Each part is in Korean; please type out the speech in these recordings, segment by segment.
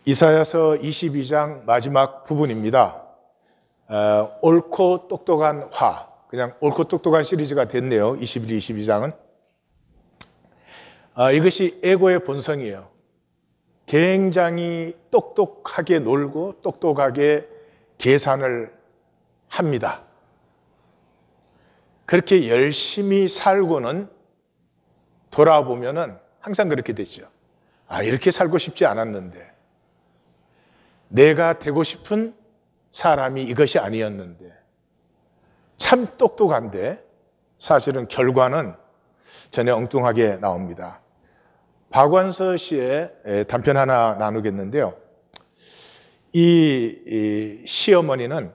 이사야서 22장 마지막 부분입니다. 옳고 똑똑한 화, 그냥 옳고 똑똑한 시리즈가 됐네요. 21, 22장은. 이것이 에고의 본성이에요. 굉장히 똑똑하게 놀고 똑똑하게 계산을 합니다. 그렇게 열심히 살고는 돌아보면은 항상 그렇게 됐죠. 이렇게 살고 싶지 않았는데, 내가 되고 싶은 사람이 이것이 아니었는데, 참 똑똑한데 사실은 결과는 전혀 엉뚱하게 나옵니다. 박완서 씨의 단편 하나 나누겠는데요. 이 시어머니는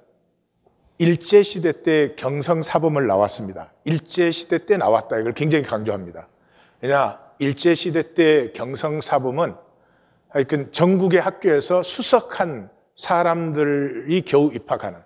일제시대 때 경성사범을 나왔습니다. 일제시대 때 나왔다, 이걸 굉장히 강조합니다. 왜냐, 일제시대 때 경성사범은 하여튼 전국의 학교에서 수석한 사람들이 겨우 입학하는,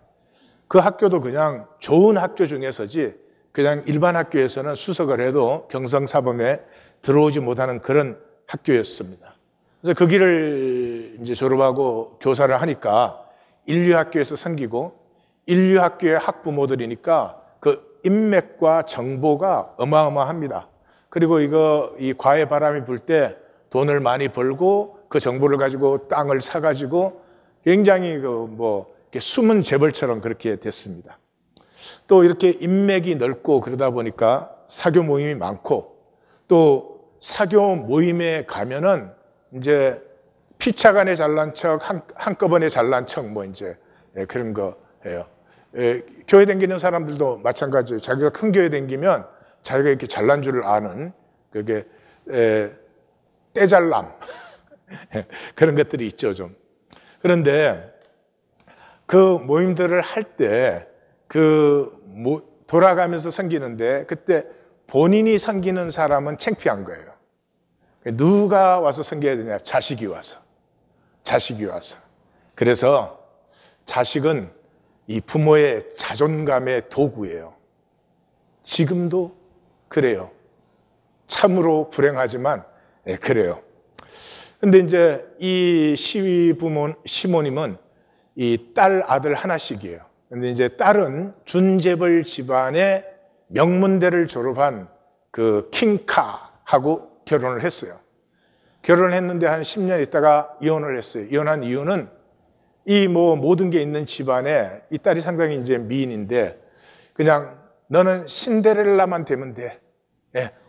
그 학교도 그냥 좋은 학교 중에서지 그냥 일반 학교에서는 수석을 해도 경성사범에 들어오지 못하는 그런 학교였습니다. 그래서 그 길을 이제 졸업하고 교사를 하니까 인류학교에서 섬기고, 인류학교의 학부모들이니까 그 인맥과 정보가 어마어마합니다. 그리고 이 과외 바람이 불 때 돈을 많이 벌고 그 정보를 가지고 땅을 사가지고 굉장히 이렇게 숨은 재벌처럼 그렇게 됐습니다. 또 이렇게 인맥이 넓고 그러다 보니까 사교 모임이 많고, 또 사교 모임에 가면은 이제 피차간에 잘난 척, 한꺼번에 잘난 척, 그런 거예요. 교회 다니는 사람들도 마찬가지예요. 자기가 큰 교회 다니면 자기가 이렇게 잘난 줄 아는, 그게 떼잘남 그런 것들이 있죠, 좀. 그런데 그 모임들을 할 때 돌아가면서 섬기는데, 그때 본인이 섬기는 사람은 창피한 거예요. 누가 와서 섬겨야 되냐? 자식이 와서. 그래서 자식은 이 부모의 자존감의 도구예요. 지금도 그래요. 참으로 불행하지만 그래요. 근데 이제 이 시모님은 이 딸, 아들 하나씩이에요. 근데 이제 딸은 준재벌 집안의 명문대를 졸업한 그 킹카하고 결혼을 했어요. 결혼을 했는데 한 10년 있다가 이혼을 했어요. 이혼한 이유는 이 모든 게 있는 집안에 이 딸이 상당히 이제 미인인데, 그냥 너는 신데렐라만 되면 돼.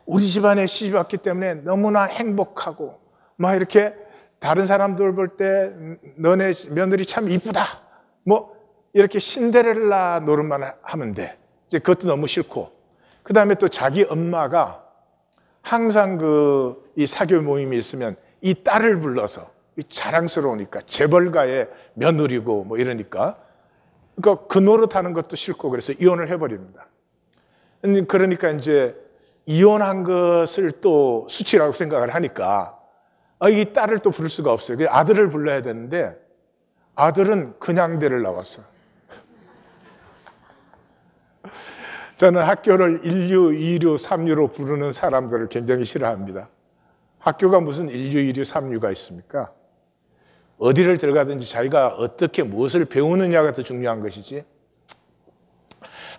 우리 집안에 시집 왔기 때문에 너무나 행복하고, 막 이렇게 다른 사람들 볼 때 너네 며느리 참 이쁘다, 이렇게 신데렐라 노릇만 하면 돼. 이제 그것도 너무 싫고, 그 다음에 또 자기 엄마가 항상 이 사교 모임이 있으면 이 딸을 불러서, 자랑스러우니까 재벌가의 며느리고 이러니까, 그러니까 그 노릇하는 것도 싫고, 그래서 이혼을 해버립니다. 그러니까 이제 이혼한 것을 또 수치라고 생각을 하니까 이 딸을 또 부를 수가 없어요. 그래서 아들을 불러야 되는데, 아들은 그냥대를 나왔어요. 저는 학교를 1류, 2류, 3류로 부르는 사람들을 굉장히 싫어합니다. 학교가 무슨 1류, 2류, 3류가 있습니까? 어디를 들어가든지 자기가 어떻게 무엇을 배우느냐가 더 중요한 것이지.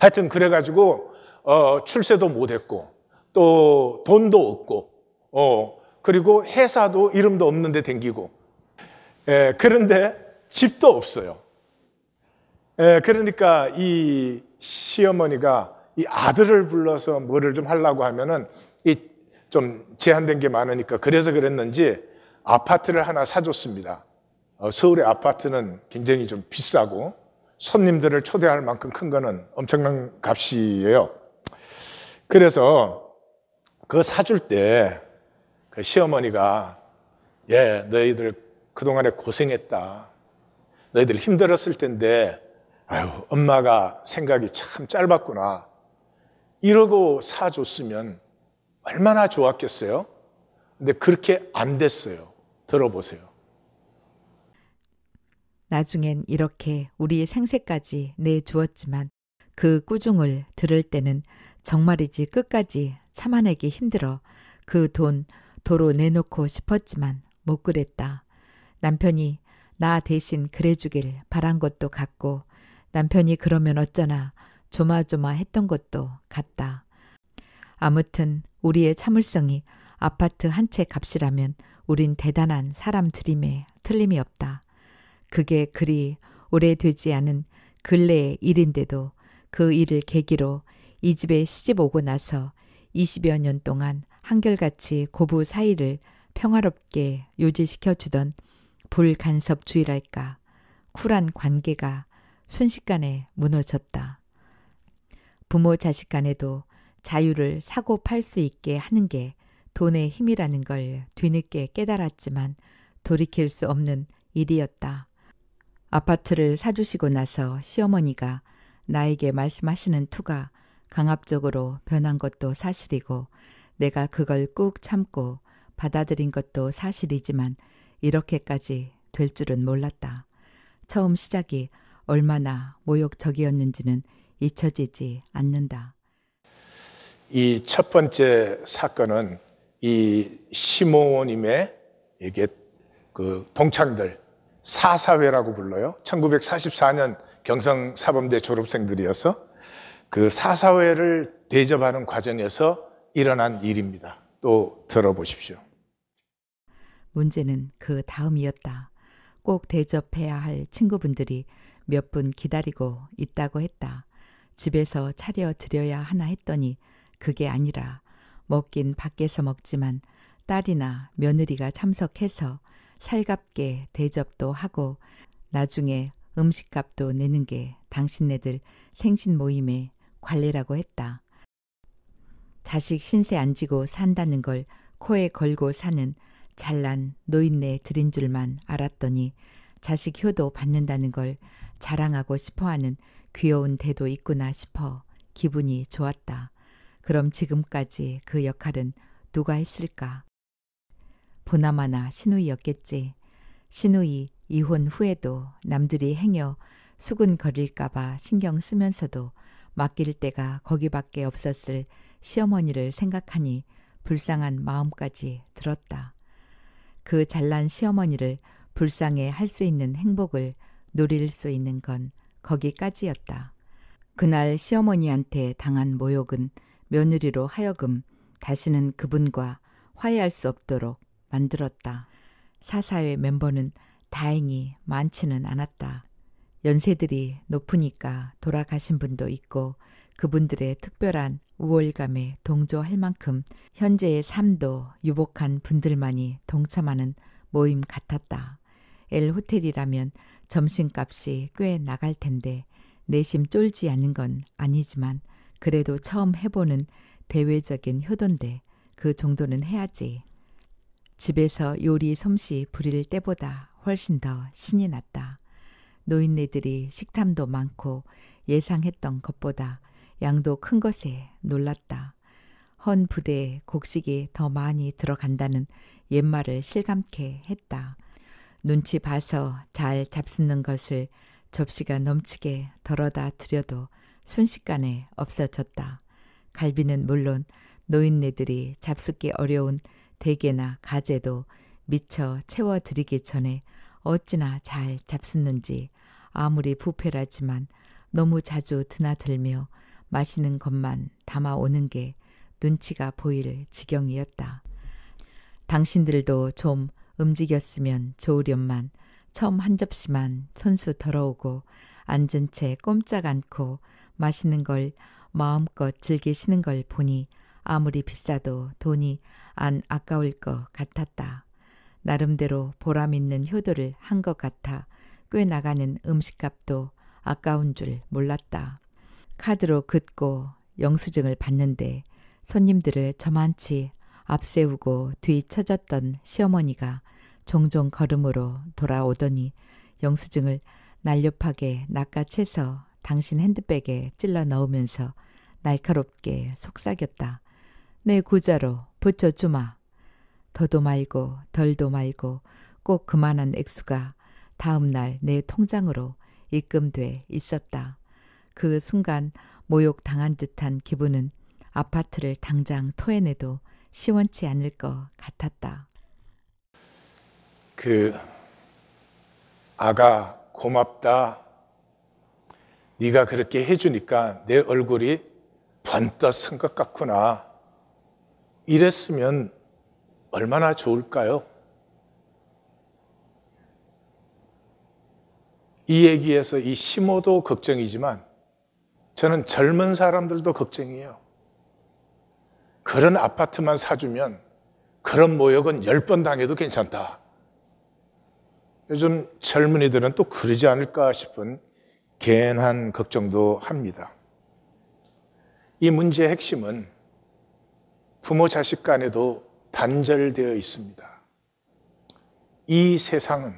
하여튼 그래가지고 출세도 못했고, 또 돈도 없고, 그리고 회사도 이름도 없는데 댕기고, 그런데 집도 없어요. 그러니까 이 시어머니가 이 아들을 불러서 뭐를 좀 하려고 하면은 좀 제한된 게 많으니까, 그래서 그랬는지 아파트를 하나 사줬습니다. 서울의 아파트는 굉장히 좀 비싸고 손님들을 초대할 만큼 큰 거는 엄청난 값이에요. 그래서 그거 사줄 때 그 시어머니가, 너희들 그동안에 고생했다. 너희들 힘들었을 텐데, 엄마가 생각이 참 짧았구나. 이러고 사줬으면 얼마나 좋았겠어요? 근데 그렇게 안 됐어요. 들어보세요. 나중엔 이렇게 우리의 생세까지 내주었지만 그 꾸중을 들을 때는 정말이지 끝까지 참아내기 힘들어 그 돈 도로 내놓고 싶었지만 못 그랬다. 남편이 나 대신 그래주길 바란 것도 같고 남편이 그러면 어쩌나 조마조마했던 것도 같다. 아무튼 우리의 참을성이 아파트 한 채 값이라면 우린 대단한 사람들임에 틀림이 없다. 그게 그리 오래되지 않은 근래의 일인데도 그 일을 계기로 이 집에 시집 오고 나서 20여 년 동안 한결같이 고부 사이를 평화롭게 유지시켜주던 불간섭주의랄까 쿨한 관계가 순식간에 무너졌다. 부모 자식 간에도 자유를 사고 팔 수 있게 하는 게 돈의 힘이라는 걸 뒤늦게 깨달았지만 돌이킬 수 없는 일이었다. 아파트를 사주시고 나서 시어머니가 나에게 말씀하시는 투가 강압적으로 변한 것도 사실이고 내가 그걸 꾹 참고 받아들인 것도 사실이지만 이렇게까지 될 줄은 몰랐다. 처음 시작이 얼마나 모욕적이었는지는 잊혀지지 않는다. 이 첫 번째 사건은 이 시모님의 이게 그 동창들 사사회라고 불러요. 1944년 경성사범대 졸업생들이어서 그 사사회를 대접하는 과정에서 일어난 일입니다. 또 들어보십시오. 문제는 그 다음이었다. 꼭 대접해야 할 친구분들이 몇 분 기다리고 있다고 했다. 집에서 차려 드려야 하나 했더니 그게 아니라 먹긴 밖에서 먹지만 딸이나 며느리가 참석해서 살갑게 대접도 하고 나중에 음식값도 내는 게 당신네들 생신 모임의 관례라고 했다. 자식 신세 안 지고 산다는 걸 코에 걸고 사는 잘난 노인네 들인 줄만 알았더니 자식 효도 받는다는 걸 자랑하고 싶어하는 귀여운 대도 있구나 싶어 기분이 좋았다. 그럼 지금까지 그 역할은 누가 했을까? 보나마나 시누이였겠지. 시누이 이혼 후에도 남들이 행여 수군거릴까봐 신경 쓰면서도 맡길 데가 거기밖에 없었을 시어머니를 생각하니 불쌍한 마음까지 들었다. 그 잘난 시어머니를 불쌍해 할 수 있는 행복을 누릴 수 있는 건 거기까지였다. 그날 시어머니한테 당한 모욕은 며느리로 하여금 다시는 그분과 화해할 수 없도록 만들었다. 사사회 멤버는 다행히 많지는 않았다. 연세들이 높으니까 돌아가신 분도 있고 그분들의 특별한 우월감에 동조할 만큼 현재의 삶도 유복한 분들만이 동참하는 모임 같았다. 엘 호텔이라면 점심값이 꽤 나갈 텐데 내심 쫄지 않는 건 아니지만 그래도 처음 해보는 대외적인 효도인데 그 정도는 해야지. 집에서 요리 솜씨 부릴 때보다 훨씬 더 신이 났다. 노인네들이 식탐도 많고 예상했던 것보다 양도 큰 것에 놀랐다. 헌 부대에 곡식이 더 많이 들어간다는 옛말을 실감케 했다. 눈치 봐서 잘 잡수는 것을 접시가 넘치게 덜어다 드려도 순식간에 없어졌다. 갈비는 물론 노인네들이 잡숫기 어려운 대게나 가재도 미처 채워드리기 전에 어찌나 잘 잡숫는지 아무리 부패라지만 너무 자주 드나들며 마시는 것만 담아오는 게 눈치가 보일 지경이었다. 당신들도 좀 움직였으면 좋으련만 처음 한 접시만 손수 더러우고 앉은 채 꼼짝 않고 마시는 걸 마음껏 즐기시는 걸 보니 아무리 비싸도 돈이 안 아까울 것 같았다. 나름대로 보람 있는 효도를 한 것 같아 꽤 나가는 음식값도 아까운 줄 몰랐다. 카드로 긋고 영수증을 받는데 손님들을 저만치 앞세우고 뒤처졌던 시어머니가 종종 걸음으로 돌아오더니 영수증을 날렵하게 낚아채서 당신 핸드백에 찔러 넣으면서 날카롭게 속삭였다. 내 구자로 붙여주마. 더도 말고 덜도 말고 꼭 그만한 액수가 다음 날 내 통장으로 입금돼 있었다. 그 순간 모욕당한 듯한 기분은 아파트를 당장 토해내도 시원치 않을 것 같았다. 그 아가 고맙다. 네가 그렇게 해주니까 내 얼굴이 번떠 쓴 것 같구나. 이랬으면 얼마나 좋을까요? 이 얘기에서 이 시모도 걱정이지만 저는 젊은 사람들도 걱정이에요. 그런 아파트만 사주면 그런 모욕은 10번 당해도 괜찮다. 요즘 젊은이들은 또 그러지 않을까 싶은 괜한 걱정도 합니다. 이 문제의 핵심은 부모 자식 간에도 단절되어 있습니다. 이 세상은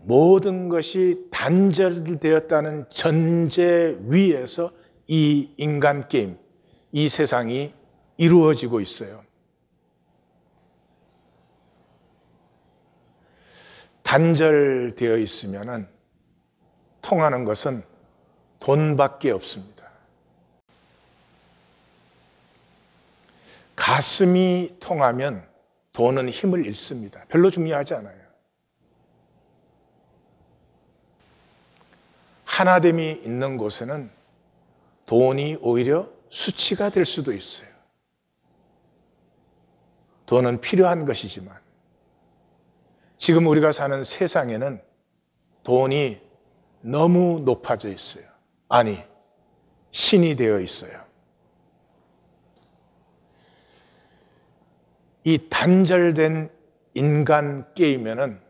모든 것이 단절되었다는 전제 위에서 이 인간 게임, 이 세상이 이루어지고 있어요. 단절되어 있으면 통하는 것은 돈밖에 없습니다. 가슴이 통하면 돈은 힘을 잃습니다. 별로 중요하지 않아요. 하나됨이 있는 곳에는 돈이 오히려 수치가 될 수도 있어요. 돈은 필요한 것이지만 지금 우리가 사는 세상에는 돈이 너무 높아져 있어요. 아니, 신이 되어 있어요. 이 단절된 인간 게임에는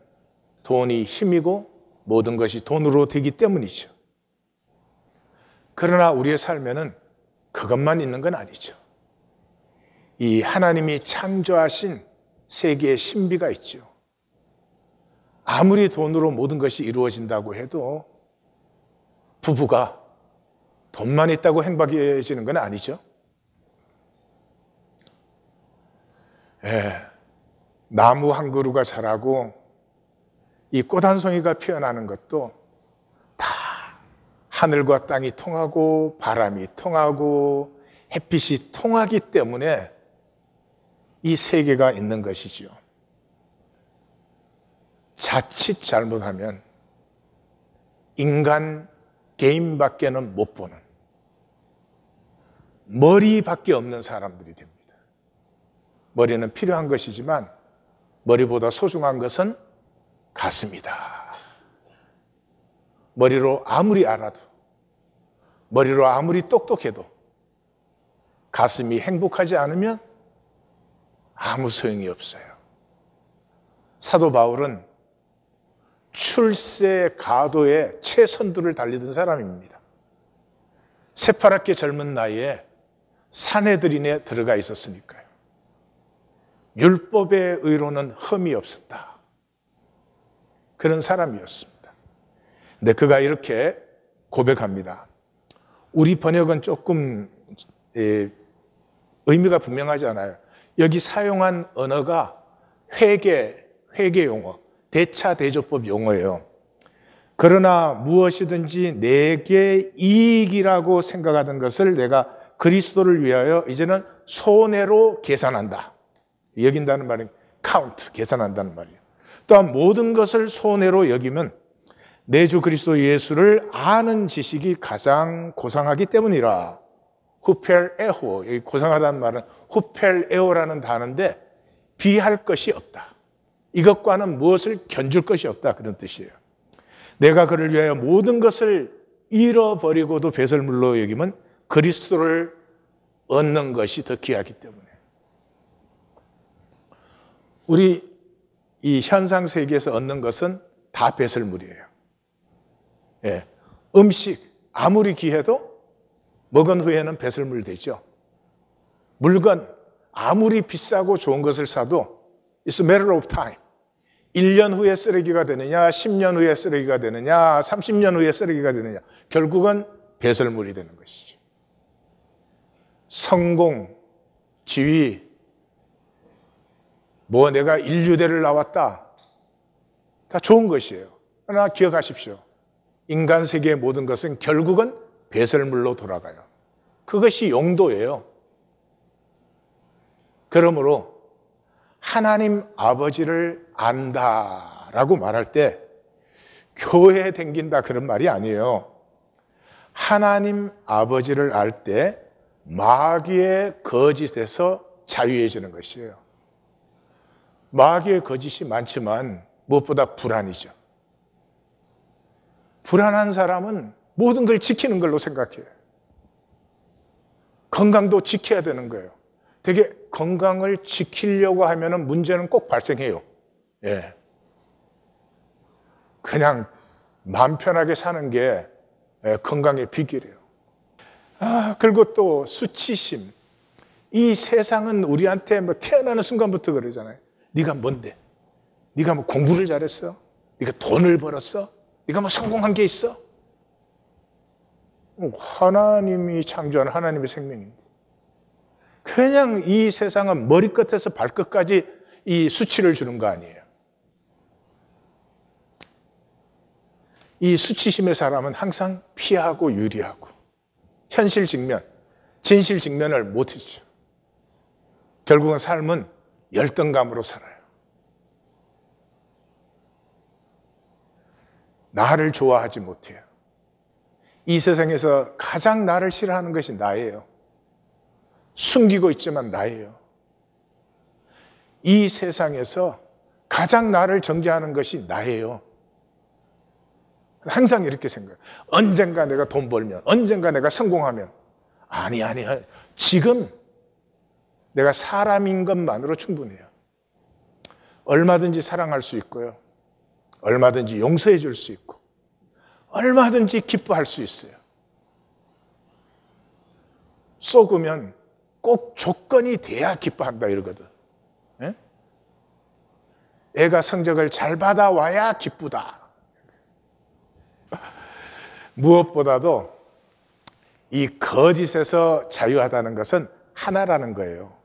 돈이 힘이고 모든 것이 돈으로 되기 때문이죠. 그러나 우리의 삶에는 그것만 있는 건 아니죠. 이 하나님이 창조하신 세계의 신비가 있죠. 아무리 돈으로 모든 것이 이루어진다고 해도 부부가 돈만 있다고 행복해지는 건 아니죠. 나무 한 그루가 자라고 이 꽃 한 송이가 피어나는 것도 다 하늘과 땅이 통하고 바람이 통하고 햇빛이 통하기 때문에 이 세계가 있는 것이죠. 자칫 잘못하면 인간 개인밖에는 못 보는 머리밖에 없는 사람들이 됩니다. 머리는 필요한 것이지만 머리보다 소중한 것은 가슴이다. 머리로 아무리 알아도, 머리로 아무리 똑똑해도 가슴이 행복하지 않으면 아무 소용이 없어요. 사도 바울은 출세 가도의 최선두를 달리던 사람입니다. 새파랗게 젊은 나이에 산헤드린에 들어가 있었으니까요. 율법의 의로는 흠이 없었다. 그런 사람이었습니다. 근데 그가 이렇게 고백합니다. 우리 번역은 조금 의미가 분명하지 않아요. 여기 사용한 언어가 회계 용어, 대차대조법 용어예요. 그러나 무엇이든지 내게 이익이라고 생각하던 것을 내가 그리스도를 위하여 이제는 손해로 계산한다. 여긴다는 말이 카운트, 계산한다는 말이에요. 또한 모든 것을 손해로 여기면 내 주 그리스도 예수를 아는 지식이 가장 고상하기 때문이라. 후펠에호, 여기 고상하다는 말은 후펠에호라는 단어인데 비할 것이 없다. 이것과는 무엇을 견줄 것이 없다. 그런 뜻이에요. 내가 그를 위하여 모든 것을 잃어버리고도 배설물로 여기면 그리스도를 얻는 것이 더 귀하기 때문에. 우리 이 현상 세계에서 얻는 것은 다 배설물이에요. 음식 아무리 귀해도 먹은 후에는 배설물 되죠. 물건 아무리 비싸고 좋은 것을 사도 It's a matter of time. 1년 후에 쓰레기가 되느냐, 10년 후에 쓰레기가 되느냐, 30년 후에 쓰레기가 되느냐. 결국은 배설물이 되는 것이죠. 성공, 지위, 내가 인류대를 나왔다. 다 좋은 것이에요. 그러나 기억하십시오. 인간 세계의 모든 것은 결국은 배설물로 돌아가요. 그것이 용도예요. 그러므로 하나님 아버지를 안다. 라고 말할 때 교회에 댕긴다 그런 말이 아니에요. 하나님 아버지를 알 때 마귀의 거짓에서 자유해지는 것이에요. 마귀의 거짓이 많지만 무엇보다 불안이죠. 불안한 사람은 모든 걸 지키는 걸로 생각해요. 건강도 지켜야 되는 거예요. 되게 건강을 지키려고 하면 문제는 꼭 발생해요. 예. 그냥 마음 편하게 사는 게 건강의 비결이에요. 그리고 또 수치심. 이 세상은 우리한테 뭐 태어나는 순간부터 그러잖아요. 네가 뭔데? 네가 뭐 공부를 잘했어? 네가 돈을 벌었어? 네가 뭐 성공한 게 있어? 하나님이 창조한 하나님의 생명인데. 그냥 이 세상은 머리끝에서 발끝까지 이 수치를 주는 거 아니에요. 이 수치심의 사람은 항상 피하고 유리하고 현실 직면, 진실 직면을 못하죠. 결국은 삶은 열등감으로 살아요. 나를 좋아하지 못해요. 이 세상에서 가장 나를 싫어하는 것이 나예요. 숨기고 있지만 나예요. 이 세상에서 가장 나를 정죄하는 것이 나예요. 항상 이렇게 생각해요. 언젠가 내가 돈 벌면, 언젠가 내가 성공하면. 아니. 지금 내가 사람인 것만으로 충분해요. 얼마든지 사랑할 수 있고요. 얼마든지 용서해 줄 수 있고. 얼마든지 기뻐할 수 있어요. 속으면 꼭 조건이 돼야 기뻐한다 이러거든. 예? 애가 성적을 잘 받아와야 기쁘다. 무엇보다도 이 거짓에서 자유하다는 것은 하나라는 거예요.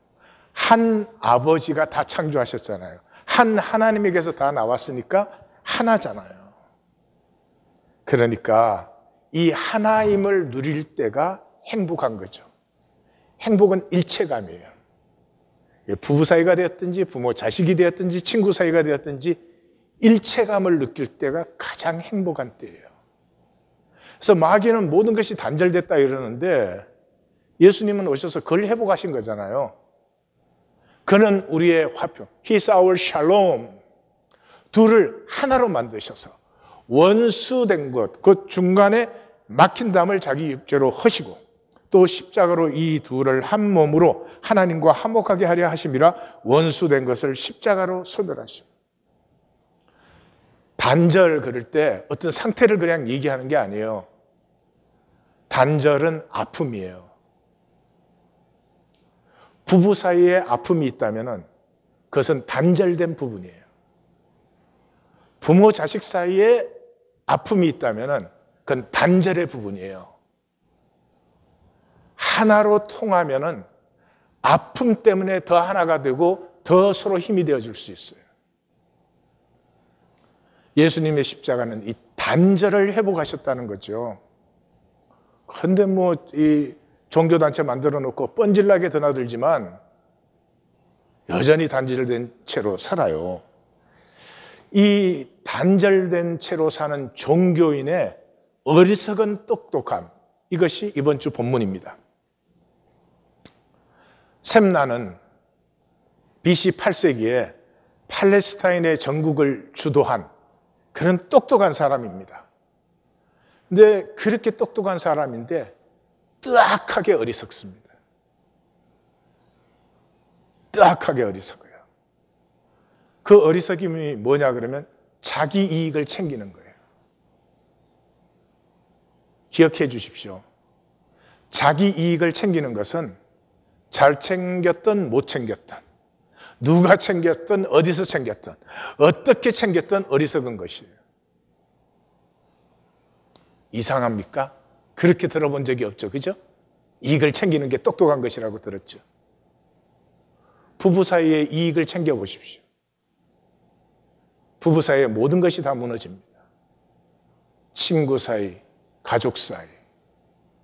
한 아버지가 다 창조하셨잖아요. 한 하나님에게서 다 나왔으니까 하나잖아요. 그러니까 이 하나임을 누릴 때가 행복한 거죠. 행복은 일체감이에요. 부부 사이가 되었든지 부모 자식이 되었든지 친구 사이가 되었든지 일체감을 느낄 때가 가장 행복한 때예요. 그래서 마귀는 모든 것이 단절됐다 이러는데 예수님은 오셔서 그걸 회복하신 거잖아요. 그는 우리의 화평, He's our shalom. 둘을 하나로 만드셔서 원수된 것, 그 중간에 막힌 담을 자기 육체로 허시고 또 십자가로 이 둘을 한 몸으로 하나님과 화목하게 하려 하심이라 원수된 것을 십자가로 소멸하시고. 단절 그럴 때 어떤 상태를 그냥 얘기하는 게 아니에요. 단절은 아픔이에요. 부부 사이에 아픔이 있다면 그것은 단절된 부분이에요. 부모 자식 사이에 아픔이 있다면 그건 단절의 부분이에요. 하나로 통하면 아픔 때문에 더 하나가 되고 더 서로 힘이 되어줄 수 있어요. 예수님의 십자가는 이 단절을 회복하셨다는 거죠. 그런데 이 종교단체 만들어 놓고 뻔질나게 드나들지만 여전히 단절된 채로 살아요. 이 단절된 채로 사는 종교인의 어리석은 똑똑함, 이것이 이번 주 본문입니다. 셈나는 BC 8세기에 팔레스타인의 전국을 주도한 그런 똑똑한 사람입니다. 근데 그렇게 똑똑한 사람인데 뜨악하게 어리석습니다. 뜨악하게 어리석어요. 그 어리석임이 뭐냐 그러면 자기 이익을 챙기는 거예요. 기억해 주십시오. 자기 이익을 챙기는 것은 잘 챙겼든 못 챙겼든 누가 챙겼든 어디서 챙겼든 어떻게 챙겼든 어리석은 것이에요. 이상합니까? 그렇게 들어본 적이 없죠. 그죠? 이익을 챙기는 게 똑똑한 것이라고 들었죠. 부부 사이에 이익을 챙겨보십시오. 부부 사이에 모든 것이 다 무너집니다. 친구 사이, 가족 사이,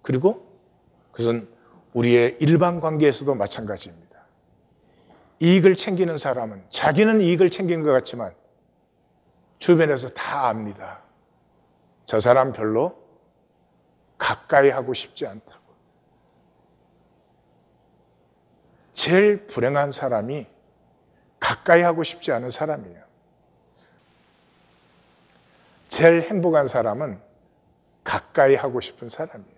그리고 그것은 우리의 일반 관계에서도 마찬가지입니다. 이익을 챙기는 사람은 자기는 이익을 챙긴 것 같지만 주변에서 다 압니다. 저 사람 별로 가까이 하고 싶지 않다고. 제일 불행한 사람이 가까이 하고 싶지 않은 사람이에요. 제일 행복한 사람은 가까이 하고 싶은 사람이에요.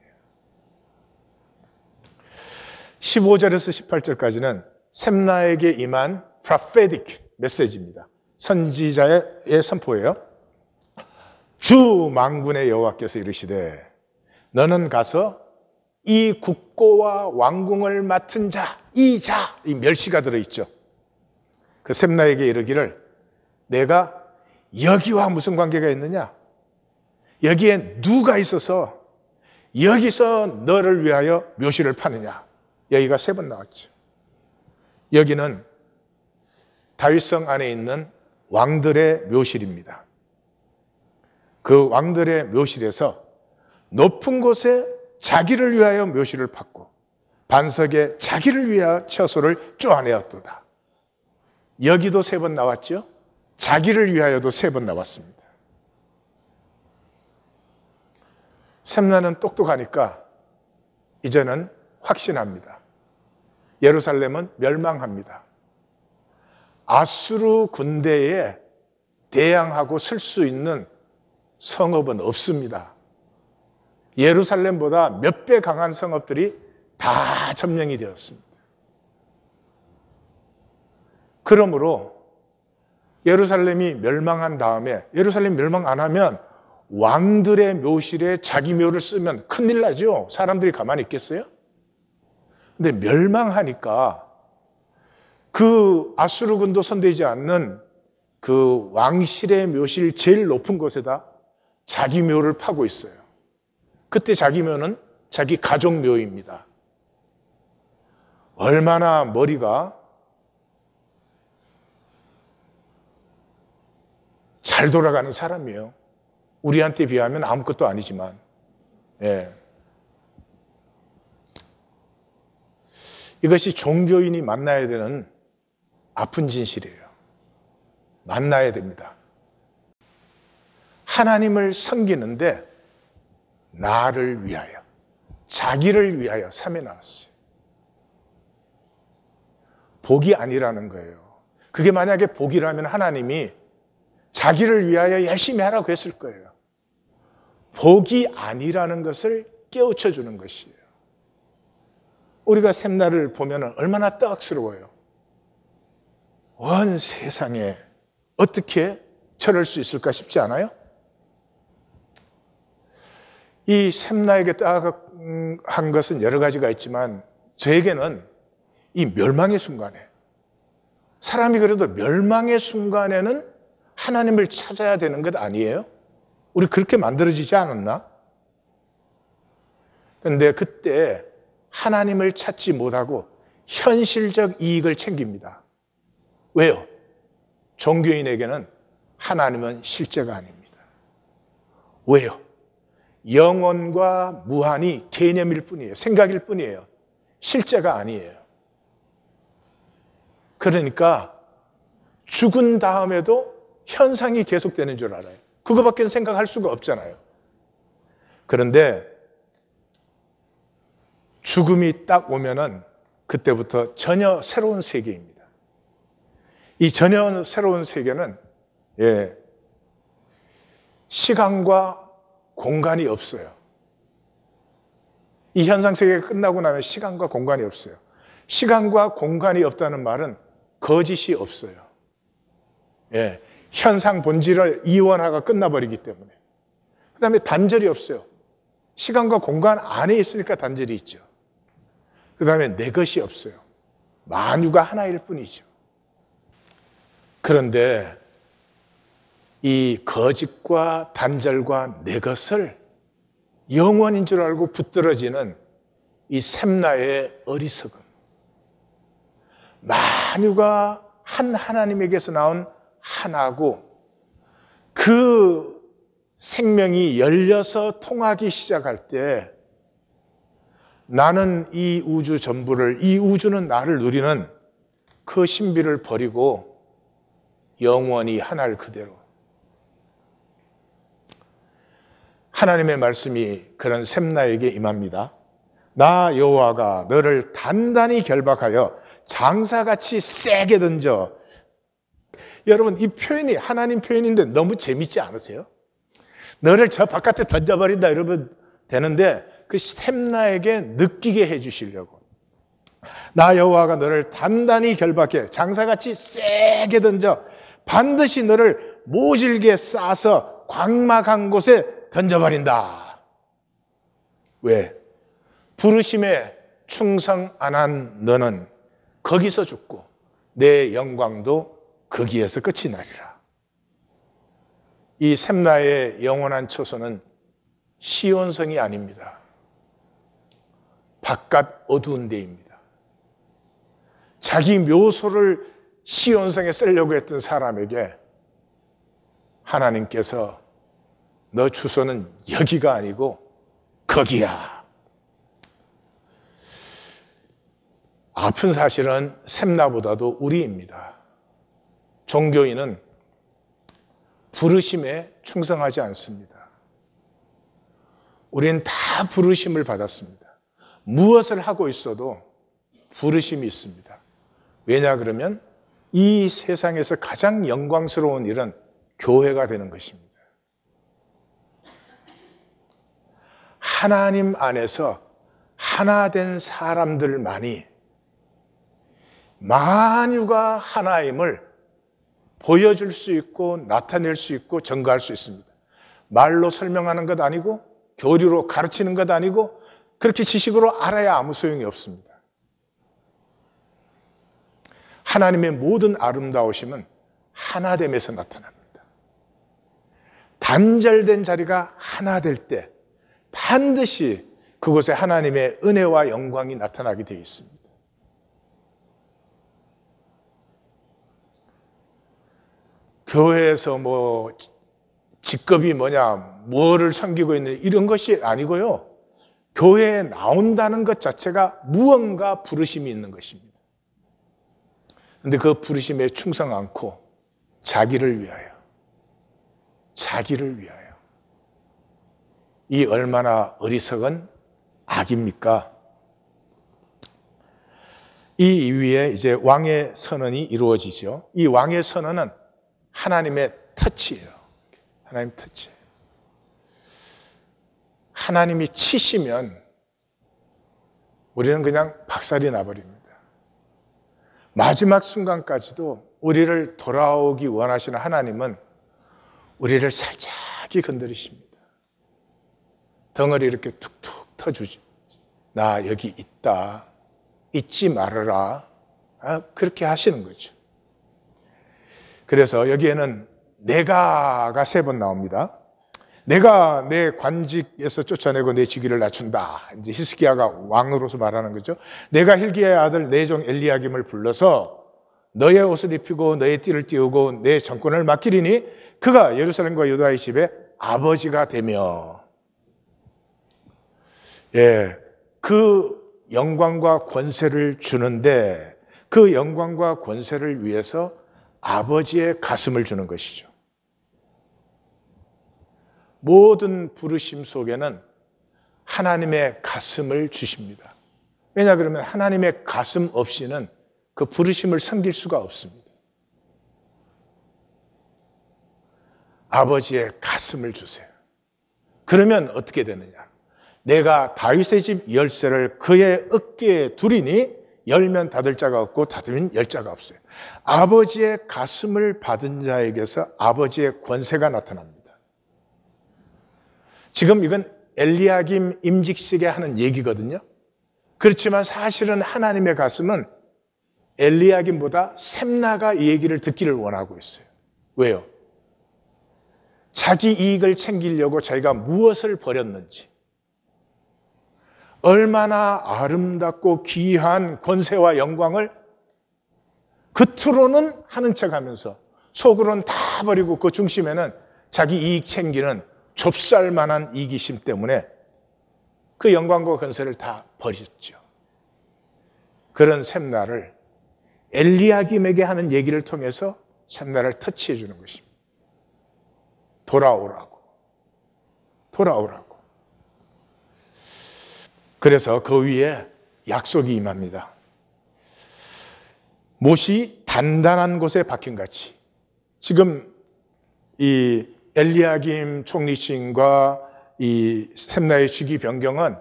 15절에서 18절까지는 셈나에게 임한 prophetic 메시지입니다. 선지자의 선포예요. 주 만군의 여호와께서 이르시되 너는 가서 이 국고와 왕궁을 맡은 자, 이 멸시가 들어있죠. 그 셈나에게 이르기를 내가 여기와 무슨 관계가 있느냐? 여기에 누가 있어서 여기서 너를 위하여 묘실을 파느냐? 여기가 3번 나왔죠. 여기는 다윗성 안에 있는 왕들의 묘실입니다. 그 왕들의 묘실에서 높은 곳에 자기를 위하여 묘실을 팠고 반석에 자기를 위하여 처소를 쪼아내었도다. 여기도 3번 나왔죠. 자기를 위하여도 3번 나왔습니다. 셈나는 똑똑하니까 이제는 확신합니다. 예루살렘은 멸망합니다. 아수르 군대에 대항하고 쓸 수 있는 성읍은 없습니다. 예루살렘보다 몇 배 강한 성읍들이 다 점령이 되었습니다. 그러므로 예루살렘이 멸망한 다음에, 예루살렘 멸망 안 하면 왕들의 묘실에 자기 묘를 쓰면 큰일 나죠. 사람들이 가만히 있겠어요? 근데 멸망하니까 그 아수르군도 손대지 않는 그 왕실의 묘실 제일 높은 곳에다 자기 묘를 파고 있어요. 그때 자기 묘는 자기 가족 묘입니다. 얼마나 머리가 잘 돌아가는 사람이에요. 우리한테 비하면 아무것도 아니지만. 예. 이것이 종교인이 만나야 되는 아픈 진실이에요. 만나야 됩니다. 하나님을 섬기는데 나를 위하여, 자기를 위하여 삶에 나왔어요. 복이 아니라는 거예요. 그게 만약에 복이라면 하나님이 자기를 위하여 열심히 하라고 했을 거예요. 복이 아니라는 것을 깨우쳐 주는 것이에요. 우리가 셈나를 보면 얼마나 떡스러워요. 온 세상에 어떻게 저럴 수 있을까 싶지 않아요? 이 셈나에게 딱한 것은 여러 가지가 있지만 저에게는 이 멸망의 순간에, 사람이 그래도 멸망의 순간에는 하나님을 찾아야 되는 것 아니에요? 우리 그렇게 만들어지지 않았나? 그런데 그때 하나님을 찾지 못하고 현실적 이익을 챙깁니다. 왜요? 종교인에게는 하나님은 실제가 아닙니다. 왜요? 영혼과 무한이 개념일 뿐이에요. 생각일 뿐이에요. 실제가 아니에요. 그러니까 죽은 다음에도 현상이 계속되는 줄 알아요. 그거밖에 생각할 수가 없잖아요. 그런데 죽음이 딱 오면은 그때부터 전혀 새로운 세계입니다. 이 전혀 새로운 세계는 시간과 공간이 없어요. 이 현상 세계가 끝나고 나면 시간과 공간이 없어요. 시간과 공간이 없다는 말은 거짓이 없어요. 현상 본질을 이원화가 끝나버리기 때문에. 그 다음에 단절이 없어요. 시간과 공간 안에 있으니까 단절이 있죠. 그 다음에 내 것이 없어요. 만유가 하나일 뿐이죠. 그런데 이 거짓과 단절과 내 것을 영원인 줄 알고 붙들어지는 이 셈나의 어리석음. 만유가 한 하나님에게서 나온 하나고 그 생명이 열려서 통하기 시작할 때 나는 이 우주 전부를, 이 우주는 나를 누리는 그 신비를 버리고 영원히 하나를 그대로 하나님의 말씀이 그런 셈나에게 임합니다. 나 여호와가 너를 단단히 결박하여 장사같이 세게 던져. 여러분, 이 표현이 하나님 표현인데 너무 재밌지 않으세요? 너를 저 바깥에 던져버린다 이러면 되는데 그 셈나에게 느끼게 해주시려고. 나 여호와가 너를 단단히 결박해 장사같이 세게 던져 반드시 너를 모질게 싸서 광막한 곳에 던져버린다. 왜? 부르심에 충성 안 한 너는 거기서 죽고 내 영광도 거기에서 끝이 나리라. 이 셈나의 영원한 처소는 시온성이 아닙니다. 바깥 어두운 데입니다. 자기 묘소를 시온성에 쓰려고 했던 사람에게 하나님께서 너 주소는 여기가 아니고 거기야. 아픈 사실은 셈나보다도 우리입니다. 종교인은 부르심에 충성하지 않습니다. 우리는 다 부르심을 받았습니다. 무엇을 하고 있어도 부르심이 있습니다. 왜냐 그러면 이 세상에서 가장 영광스러운 일은 교회가 되는 것입니다. 하나님 안에서 하나 된 사람들만이 만유가 하나임을 보여줄 수 있고 나타낼 수 있고 증거할 수 있습니다. 말로 설명하는 것 아니고 교리로 가르치는 것 아니고 그렇게 지식으로 알아야 아무 소용이 없습니다. 하나님의 모든 아름다우심은 하나됨에서 나타납니다. 단절된 자리가 하나 될 때 반드시 그곳에 하나님의 은혜와 영광이 나타나게 되어 있습니다. 교회에서 직급이 뭐냐, 뭐를 섬기고 있는 이런 것이 아니고요. 교회에 나온다는 것 자체가 무언가 부르심이 있는 것입니다. 그런데 그 부르심에 충성 않고 자기를 위하여, 자기를 위하여. 이 얼마나 어리석은 악입니까? 이 이후에 이제 왕의 선언이 이루어지죠. 이 왕의 선언은 하나님의 터치예요. 하나님 터치. 하나님이 치시면 우리는 그냥 박살이 나버립니다. 마지막 순간까지도 우리를 돌아오기 원하시는 하나님은 우리를 살짝이 건드리십니다. 덩어리 이렇게 툭툭 터주지. 나 여기 있다. 잊지 말아라. 그렇게 하시는 거죠. 그래서 여기에는 내가가 3번 나옵니다. 내가 내 관직에서 쫓아내고 내 직위를 낮춘다. 이제 히스기야가 왕으로서 말하는 거죠. 내가 hil기야의 아들 내 종 엘리야김을 불러서 너의 옷을 입히고 너의 띠를 띄우고 내 정권을 맡기리니 그가 예루살렘과 유다의 집에 아버지가 되며, 그 영광과 권세를 주는데 그 영광과 권세를 위해서 아버지의 가슴을 주는 것이죠. 모든 부르심 속에는 하나님의 가슴을 주십니다. 왜냐 그러면 하나님의 가슴 없이는 그 부르심을 섬길 수가 없습니다. 아버지의 가슴을 주세요. 그러면 어떻게 되느냐? 내가 다윗의 집 열쇠를 그의 어깨에 두리니 열면 닫을 자가 없고 닫으면 열 자가 없어요. 아버지의 가슴을 받은 자에게서 아버지의 권세가 나타납니다. 지금 이건 엘리야김 임직식에 하는 얘기거든요. 그렇지만 사실은 하나님의 가슴은 엘리야김보다 셈나가 이 얘기를 듣기를 원하고 있어요. 왜요? 자기 이익을 챙기려고 자기가 무엇을 버렸는지, 얼마나 아름답고 귀한 권세와 영광을 겉으로는 하는 척하면서 속으로는 다 버리고 그 중심에는 자기 이익 챙기는 좁쌀만한 이기심 때문에 그 영광과 권세를 다 버렸죠. 그런 셈나를 엘리야김에게 하는 얘기를 통해서 셈나를 터치해 주는 것입니다. 돌아오라고. 돌아오라고. 그래서 그 위에 약속이 임합니다. 못이 단단한 곳에 박힌 같이. 지금 이 엘리야김 총리층과 이 셈나의 시기 변경은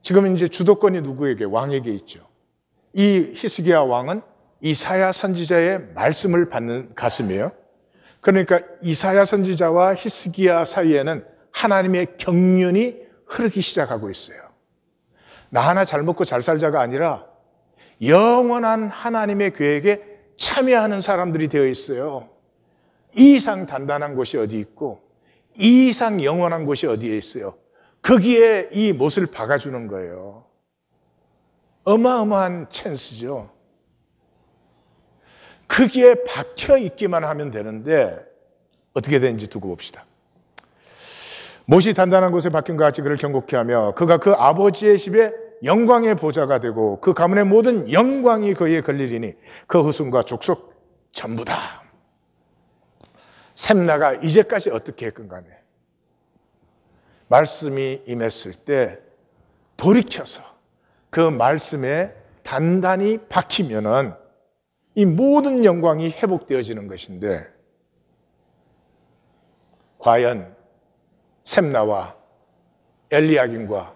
지금 이제 주도권이 누구에게? 왕에게 있죠. 이 히스기야 왕은 이사야 선지자의 말씀을 받는 가슴이에요. 그러니까 이사야 선지자와 히스기야 사이에는 하나님의 경륜이 흐르기 시작하고 있어요. 나 하나 잘 먹고 잘 살자가 아니라 영원한 하나님의 계획에 참여하는 사람들이 되어 있어요. 이 이상 단단한 곳이 어디 있고 이 이상 영원한 곳이 어디에 있어요. 거기에 이 못을 박아주는 거예요. 어마어마한 찬스죠. 거기에 박혀 있기만 하면 되는데 어떻게 되는지 두고 봅시다. 못이 단단한 곳에 박힌 것 같이 그를 경고케 하며 그가 그 아버지의 집에 영광의 보좌가 되고 그 가문의 모든 영광이 그에 걸리리니 그 후손과 족속 전부 다. 셈나가 이제까지 어떻게 했건 간에 말씀이 임했을 때 돌이켜서 그 말씀에 단단히 박히면은 이 모든 영광이 회복되어지는 것인데 과연 셈나와 엘리야김과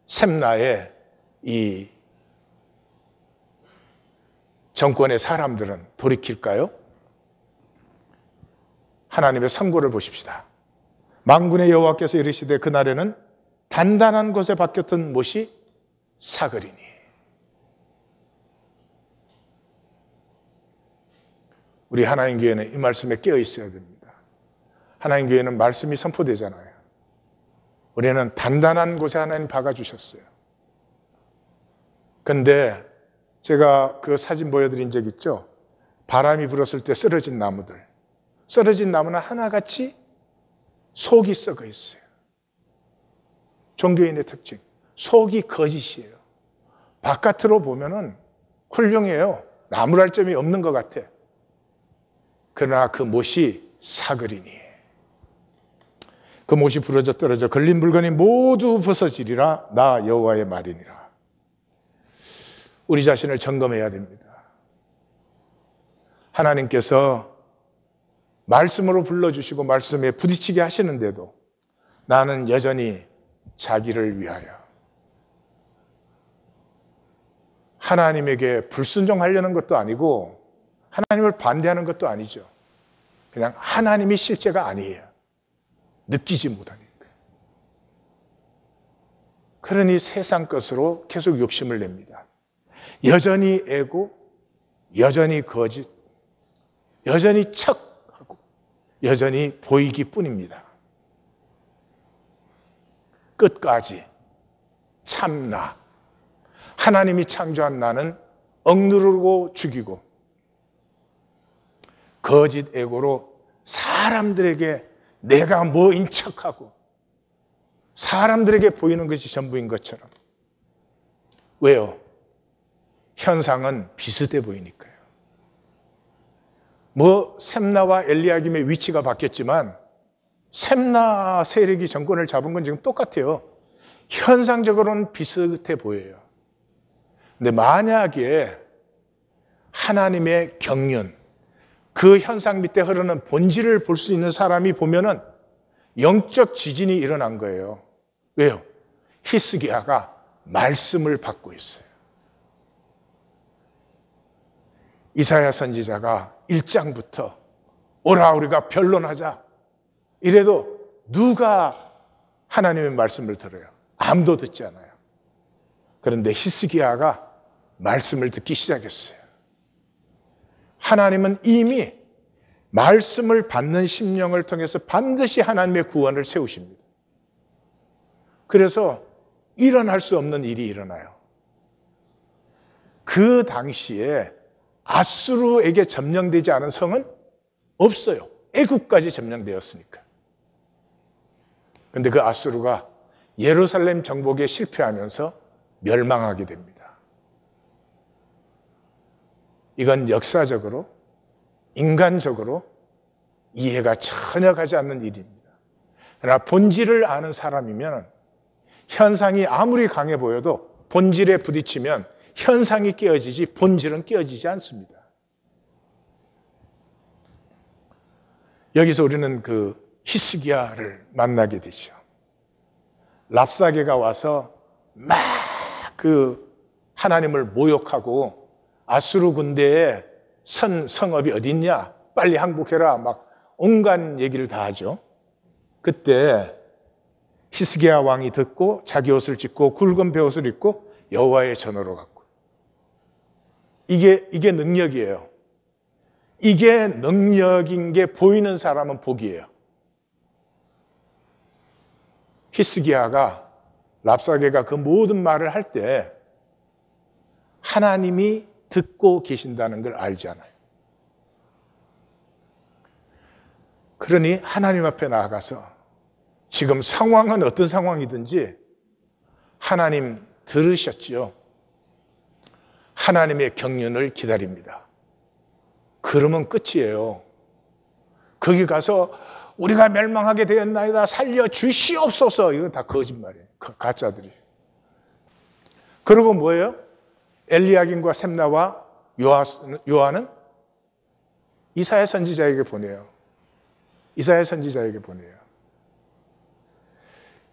셈나의 이 정권의 사람들은 돌이킬까요? 하나님의 선고를 보십시다. 만군의 여호와께서 이르시되 그날에는 단단한 곳에 박혔던 못이 사그리니. 우리 하나님 교회는 이 말씀에 깨어 있어야 됩니다. 하나님 교회는 말씀이 선포되잖아요. 우리는 단단한 곳에 하나님 박아주셨어요. 근데 제가 그 사진 보여드린 적 있죠? 바람이 불었을 때 쓰러진 나무들. 쓰러진 나무는 하나같이 속이 썩어 있어요. 종교인의 특징. 속이 거짓이에요. 바깥으로 보면은 훌륭해요. 나무랄 점이 없는 것 같아. 그러나 그 못이 사그리니. 그 못이 부러져 떨어져 걸린 물건이 모두 부서지리라. 나 여호와의 말이니라. 우리 자신을 점검해야 됩니다. 하나님께서 말씀으로 불러주시고 말씀에 부딪히게 하시는데도 나는 여전히 자기를 위하여 하나님에게 불순종하려는 것도 아니고 하나님을 반대하는 것도 아니죠. 그냥 하나님이 실제가 아니에요. 느끼지 못하니까. 그러니 세상 것으로 계속 욕심을 냅니다. 여전히 애고, 여전히 거짓, 여전히 척하고, 여전히 보이기 뿐입니다. 끝까지 참나, 하나님이 창조한 나는 억누르고 죽이고 거짓 애고로 사람들에게 내가 뭐인 척하고 사람들에게 보이는 것이 전부인 것처럼. 왜요? 현상은 비슷해 보이니까요. 뭐 셈나와 엘리야김의 위치가 바뀌었지만 셈나 세력이 정권을 잡은 건 지금 똑같아요. 현상적으로는 비슷해 보여요. 근데 만약에 하나님의 경륜, 그 현상 밑에 흐르는 본질을 볼 수 있는 사람이 보면은 영적 지진이 일어난 거예요. 왜요? 히스기야가 말씀을 받고 있어요. 이사야 선지자가 1장부터 오라 우리가 변론하자 이래도 누가 하나님의 말씀을 들어요? 아무도 듣지 않아요. 그런데 히스기야가 말씀을 듣기 시작했어요. 하나님은 이미 말씀을 받는 심령을 통해서 반드시 하나님의 구원을 세우십니다. 그래서 일어날 수 없는 일이 일어나요. 그 당시에 아수르에게 점령되지 않은 성은 없어요. 애국까지 점령되었으니까. 그런데 그 아수르가 예루살렘 정복에 실패하면서 멸망하게 됩니다. 이건 역사적으로, 인간적으로 이해가 전혀 가지 않는 일입니다. 그러나 본질을 아는 사람이면 현상이 아무리 강해 보여도 본질에 부딪히면 현상이 깨어지지 본질은 깨어지지 않습니다. 여기서 우리는 그 히스기야를 만나게 되죠. 랍사게가 와서 막 그 하나님을 모욕하고 아수르 군대의 성읍이 어딨냐? 빨리 항복해라. 막 온갖 얘기를 다 하죠. 그때 히스기야 왕이 듣고 자기 옷을 찢고 굵은 베옷을 입고 여호와의 전으로 갔고. 이게 능력이에요. 이게 능력인 게 보이는 사람은 복이에요. 히스기야가 랍사게가 그 모든 말을 할 때 하나님이 듣고 계신다는 걸 알잖아요. 그러니 하나님 앞에 나아가서 지금 상황은 어떤 상황이든지 하나님 들으셨지요. 하나님의 경륜을 기다립니다. 그러면 끝이에요. 거기 가서 우리가 멸망하게 되었나이다 살려주시옵소서. 이건 다 거짓말이에요. 가짜들이. 그리고 뭐예요? 엘리야김과 셈나와 요한은 이사야 선지자에게 보내요. 이사야 선지자에게 보내요.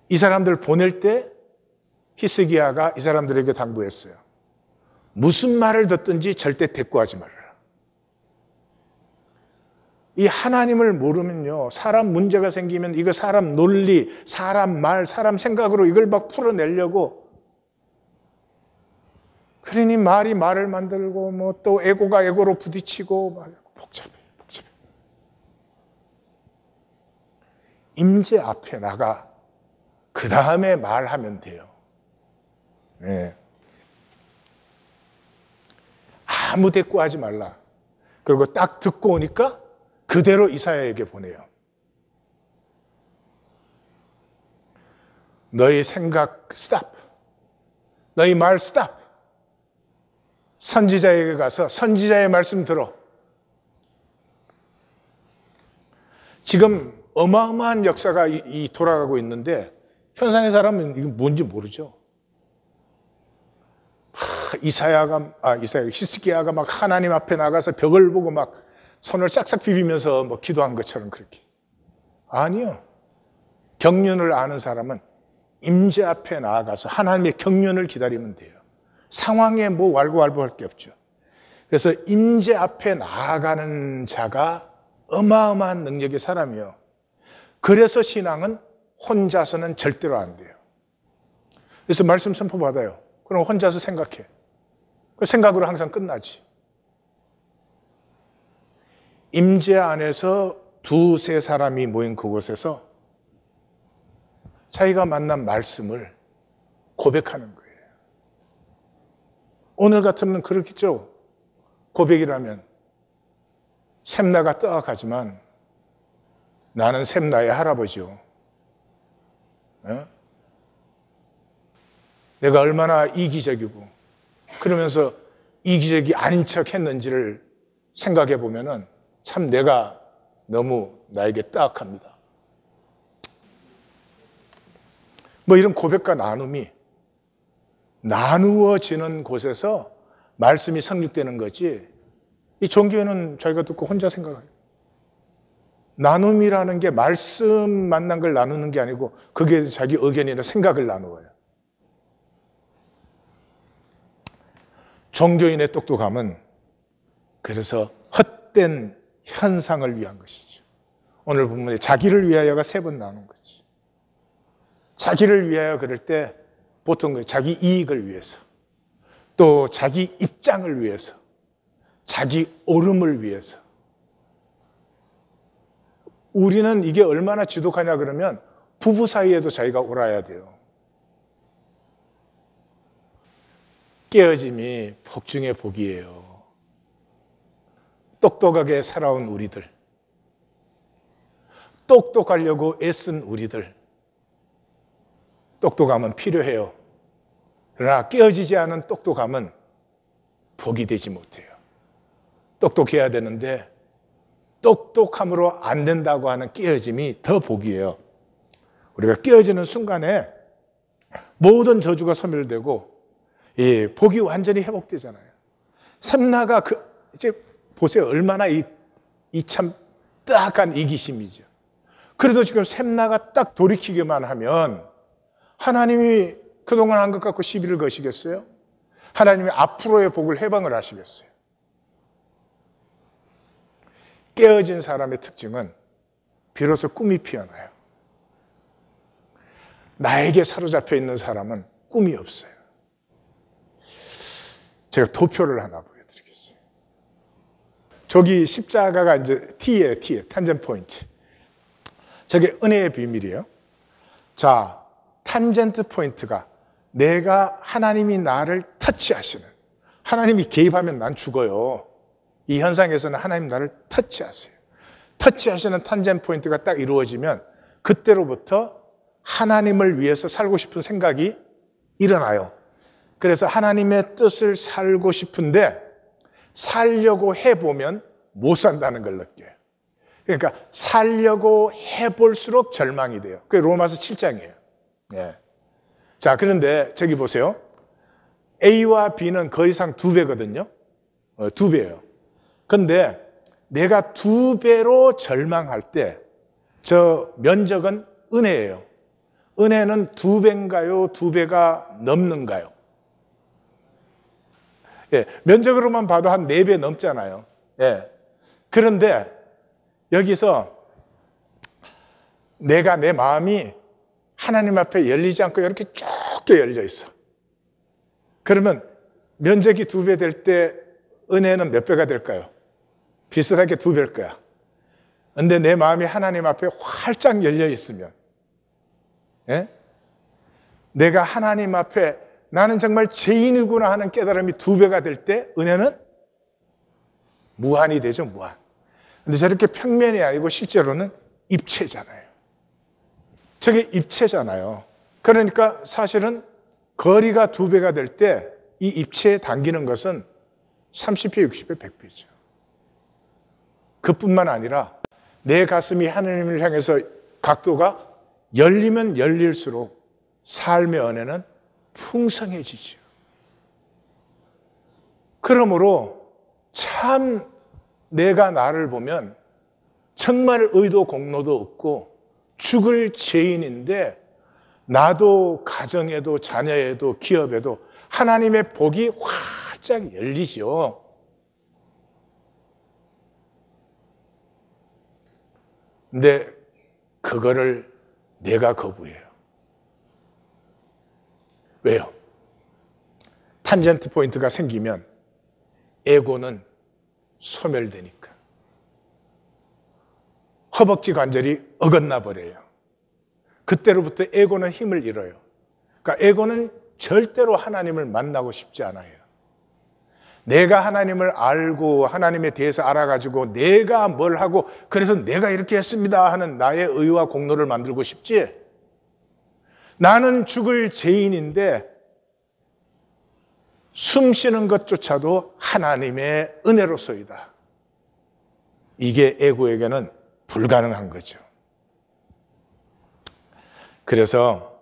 이 사람들 보낼 때 히스기야가 이 사람들에게 당부했어요. 무슨 말을 듣든지 절대 대꾸하지 말아라. 이 하나님을 모르면요, 사람 문제가 생기면 이거 사람 논리, 사람 말, 사람 생각으로 이걸 막 풀어내려고, 그러니 말이 말을 만들고 뭐 또 에고가 에고로 부딪히고 막 복잡해. 임재 앞에 나가 그 다음에 말하면 돼요. 네. 아무 대꾸하지 말라. 그리고 딱 듣고 오니까 그대로 이사야에게 보내요. 너희 생각 스탑. 너희 말 스탑. 선지자에게 가서 선지자의 말씀 들어. 지금 어마어마한 역사가 돌아가고 있는데 현상의 사람은 이게 뭔지 모르죠. 히스기야가 막 하나님 앞에 나가서 벽을 보고 막 손을 싹싹 비비면서 뭐 기도한 것처럼 그렇게. 아니요. 경륜을 아는 사람은 임재 앞에 나아가서 하나님의 경륜을 기다리면 돼요. 상황에 뭐 왈가왈부할 게 없죠. 그래서 임재 앞에 나아가는 자가 어마어마한 능력의 사람이요. 그래서 신앙은 혼자서는 절대로 안 돼요. 그래서 말씀 선포 받아요. 그럼 혼자서 생각해. 그 생각으로 항상 끝나지. 임재 안에서 두세 사람이 모인 그곳에서 자기가 만난 말씀을 고백하는 거예요. 오늘 같으면 그렇겠죠. 고백이라면 셈나가 떠가지만 나는 셈나의 할아버지요. 내가 얼마나 이기적이고 그러면서 이기적이 아닌 척 했는지를 생각해 보면은 참 내가 너무 나에게 따악합니다. 뭐 이런 고백과 나눔이 나누어지는 곳에서 말씀이 성립되는 거지, 이 종교는 자기가 듣고 혼자 생각해요. 나눔이라는 게 말씀 만난 걸 나누는 게 아니고 그게 자기 의견이나 생각을 나누어요. 종교인의 똑똑함은 그래서 헛된 현상을 위한 것이죠. 오늘 본문에 자기를 위하여가 3번 나눈 거지. 자기를 위하여 그럴 때 보통 자기 이익을 위해서, 또 자기 입장을 위해서, 자기 오름을 위해서. 우리는 이게 얼마나 지독하냐 그러면 부부 사이에도 자기가 옳아야 돼요. 깨어짐이 복 중에 복이에요. 똑똑하게 살아온 우리들, 똑똑하려고 애쓴 우리들, 똑똑함은 필요해요. 그러나 깨어지지 않은 똑똑함은 복이 되지 못해요. 똑똑해야 되는데 똑똑함으로 안 된다고 하는 깨어짐이 더 복이에요. 우리가 깨어지는 순간에 모든 저주가 소멸되고 복이 완전히 회복되잖아요. 샘나가 이제 보세요. 얼마나 이 참 딱한 이기심이죠. 그래도 지금 샘나가 딱 돌이키기만 하면 하나님이 그동안 한 것 갖고 시비를 거시겠어요? 하나님이 앞으로의 복을 해방을 하시겠어요? 깨어진 사람의 특징은 비로소 꿈이 피어나요. 나에게 사로잡혀 있는 사람은 꿈이 없어요. 제가 도표를 하나 보여드리겠어요. 저기 십자가가 이제 T예요, 탄젠트 포인트. 저게 은혜의 비밀이에요. 자, 탄젠트 포인트가 내가 하나님이 나를 터치하시는, 하나님이 개입하면 난 죽어요. 이 현상에서는 하나님 나를 터치하세요. 터치하시는 탄젠트 포인트가 딱 이루어지면 그때로부터 하나님을 위해서 살고 싶은 생각이 일어나요. 그래서 하나님의 뜻을 살고 싶은데 살려고 해보면 못 산다는 걸 느껴요. 그러니까 살려고 해볼수록 절망이 돼요. 그게 로마서 7장이에요. 예. 자, 그런데 저기 보세요. A와 B는 거의 상 2배거든요. 2배예요. 근데 내가 2배로 절망할 때 저 면적은 은혜예요. 은혜는 2배인가요? 2배가 넘는가요? 예, 면적으로만 봐도 한 4배 넘잖아요. 예. 그런데 여기서 내 마음이 하나님 앞에 열리지 않고 이렇게 좁게 열려 있어. 그러면 면적이 2배 될 때 은혜는 몇 배가 될까요? 비슷하게 2배일 거야. 근데 내 마음이 하나님 앞에 활짝 열려 있으면, 예? 내가 하나님 앞에 나는 정말 죄인이구나 하는 깨달음이 2배가 될 때 은혜는 무한이 되죠, 무한. 근데 저렇게 평면이 아니고 실제로는 입체잖아요. 저게 입체잖아요. 그러니까 사실은 거리가 2배가 될 때 이 입체에 당기는 것은 30배, 60배, 100배죠. 그뿐만 아니라 내 가슴이 하나님을 향해서 각도가 열리면 열릴수록 삶의 은혜는 풍성해지죠. 그러므로 참 내가 나를 보면 정말 의도 공로도 없고 죽을 죄인인데 나도 가정에도 자녀에도 기업에도 하나님의 복이 활짝 열리죠. 근데 그거를 내가 거부해요. 왜요? 탄젠트 포인트가 생기면 에고는 소멸되니까. 허벅지 관절이 어긋나 버려요. 그때로부터 에고는 힘을 잃어요. 그러니까 에고는 절대로 하나님을 만나고 싶지 않아요. 내가 하나님을 알고 하나님에 대해서 알아가지고 내가 뭘 하고 그래서 내가 이렇게 했습니다 하는 나의 의와 공로를 만들고 싶지, 나는 죽을 죄인인데 숨 쉬는 것조차도 하나님의 은혜로서이다. 이게 에고에게는 불가능한 거죠. 그래서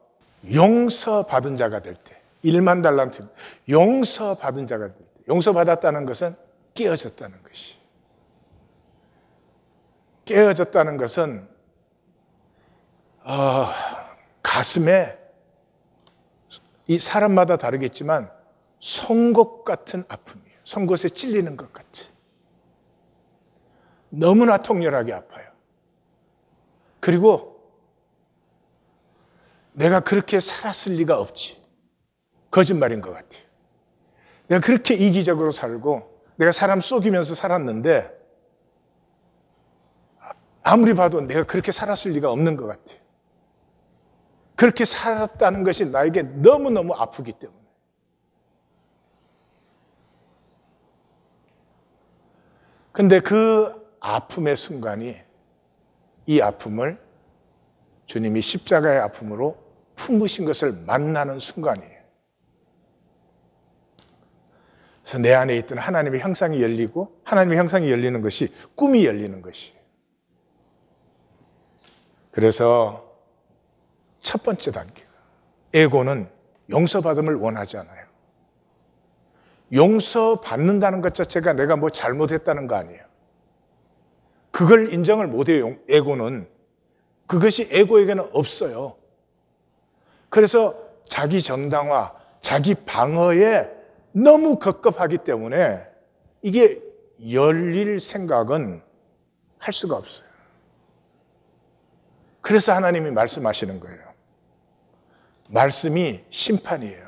용서받은 자가 될 때, 1만 달란트 용서받은 자가 될 때, 용서받았다는 것은 깨어졌다는 것이. 깨어졌다는 것은 가슴에, 이 사람마다 다르겠지만 송곳 같은 아픔이에요. 송곳에 찔리는 것 같이. 너무나 통렬하게 아파요. 그리고 내가 그렇게 살았을 리가 없지. 거짓말인 것 같아요. 내가 그렇게 이기적으로 살고 내가 사람 속이면서 살았는데 아무리 봐도 내가 그렇게 살았을 리가 없는 것 같아요. 그렇게 살았다는 것이 나에게 너무너무 아프기 때문에. 근데 그 아픔의 순간이, 이 아픔을 주님이 십자가의 아픔으로 품으신 것을 만나는 순간이에요. 그래서 내 안에 있던 하나님의 형상이 열리고, 하나님의 형상이 열리는 것이 꿈이 열리는 것이에요. 그래서 첫 번째 단계가 에고는 용서받음을 원하지 않아요. 용서받는다는 것 자체가 내가 뭐 잘못했다는 거 아니에요. 그걸 인정을 못해요. 에고는. 그것이 에고에게는 없어요. 그래서 자기 정당화, 자기 방어에 너무 급급하기 때문에 이게 열릴 생각은 할 수가 없어요. 그래서 하나님이 말씀하시는 거예요. 말씀이 심판이에요.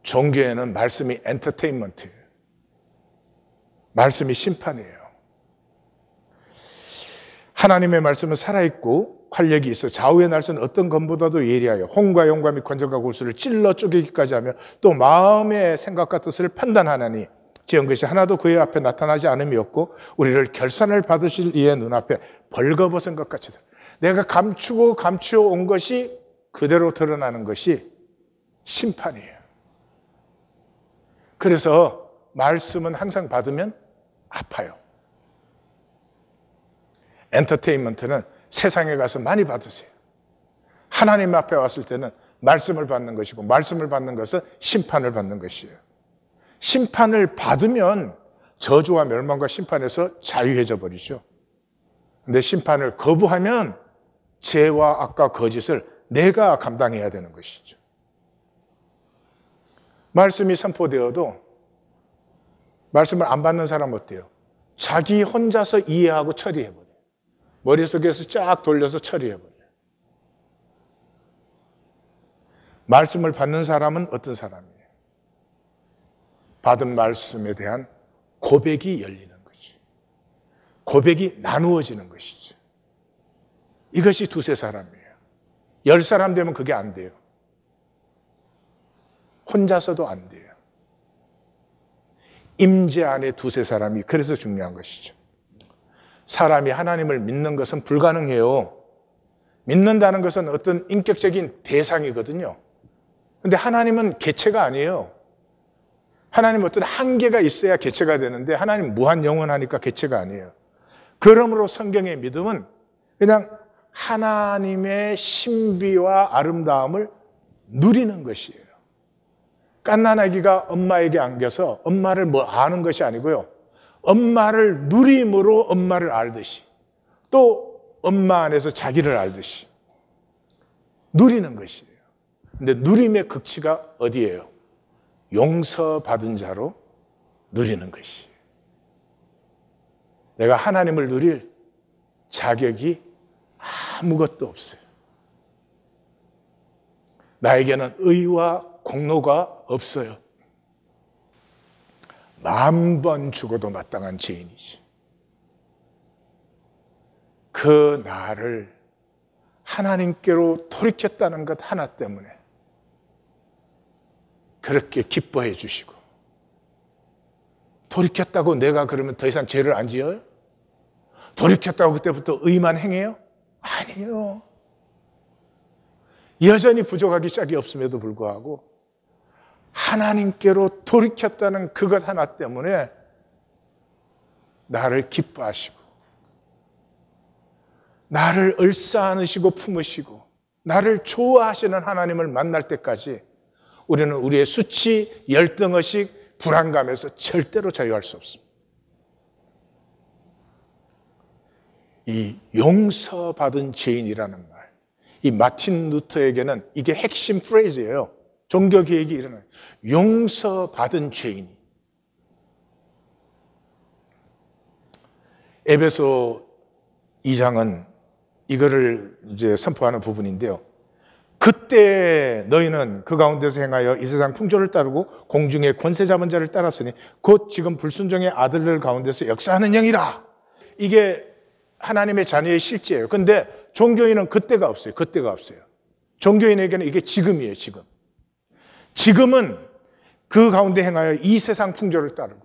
종교에는 말씀이 엔터테인먼트예요. 말씀이 심판이에요. 하나님의 말씀은 살아있고 활력이 있어 좌우의 날선 어떤 검보다도 예리하여 홍과 용과 및 관절과 골수를 찔러 쪼개기까지 하며 또 마음의 생각과 뜻을 판단하나니 지은 것이 하나도 그의 앞에 나타나지 않음이 없고 우리를 결산을 받으실 이의 눈앞에 벌거벗은 것 같이 내가 감추어 온 것이 그대로 드러나는 것이 심판이에요. 그래서 말씀은 항상 받으면 아파요. 엔터테인먼트는 세상에 가서 많이 받으세요. 하나님 앞에 왔을 때는 말씀을 받는 것이고 말씀을 받는 것은 심판을 받는 것이에요. 심판을 받으면 저주와 멸망과 심판에서 자유해져 버리죠. 근데 심판을 거부하면 죄와 악과 거짓을 내가 감당해야 되는 것이죠. 말씀이 선포되어도 말씀을 안 받는 사람 어때요? 자기 혼자서 이해하고 처리해버려요. 머릿속에서 쫙 돌려서 처리해버려요. 말씀을 받는 사람은 어떤 사람이에요? 받은 말씀에 대한 고백이 열리는 거죠. 고백이 나누어지는 것이죠. 이것이 두세 사람이에요. 10사람 되면 그게 안 돼요. 혼자서도 안 돼요. 임재 안에 두세 사람이 그래서 중요한 것이죠. 사람이 하나님을 믿는 것은 불가능해요. 믿는다는 것은 어떤 인격적인 대상이거든요. 그런데 하나님은 개체가 아니에요. 하나님은 어떤 한계가 있어야 개체가 되는데 하나님 무한 영원하니까 개체가 아니에요. 그러므로 성경의 믿음은 그냥 하나님의 신비와 아름다움을 누리는 것이에요. 갓난아기가 엄마에게 안겨서 엄마를 뭐 아는 것이 아니고요. 엄마를 누림으로 엄마를 알듯이 또 엄마 안에서 자기를 알듯이 누리는 것이에요. 근데 누림의 극치가 어디예요? 용서받은 자로 누리는 것이에요. 내가 하나님을 누릴 자격이 아무것도 없어요. 나에게는 의와 공로가 없어요. 10,000번 죽어도 마땅한 죄인이지. 그 나를 하나님께로 돌이켰다는 것 하나 때문에 그렇게 기뻐해 주시고, 돌이켰다고 내가 그러면 더 이상 죄를 안 지어요? 돌이켰다고 그때부터 의만 행해요? 아니에요. 여전히 부족하기 짝이 없음에도 불구하고 하나님께로 돌이켰다는 그것 하나 때문에 나를 기뻐하시고 나를 을사안으시고 품으시고 나를 좋아하시는 하나님을 만날 때까지 우리는 우리의 수치, 열등의식, 불안감에서 절대로 자유할 수 없습니다. 이 용서받은 죄인이라는 말, 이 마틴 루터에게는 이게 핵심 프레이즈예요. 종교개혁이 일어나요. 용서받은 죄인이. 에베소 2장은 이거를 이제 선포하는 부분인데요. 그때 너희는 그 가운데서 행하여 이 세상 풍조를 따르고 공중의 권세 잡은 자를 따랐으니 곧 지금 불순종의 아들들 가운데서 역사하는 영이라. 이게 하나님의 자녀의 실제예요. 그런데 종교인은 그때가 없어요. 그때가 없어요. 종교인에게는 이게 지금이에요. 지금. 지금은 그 가운데 행하여 이 세상 풍조를 따르고,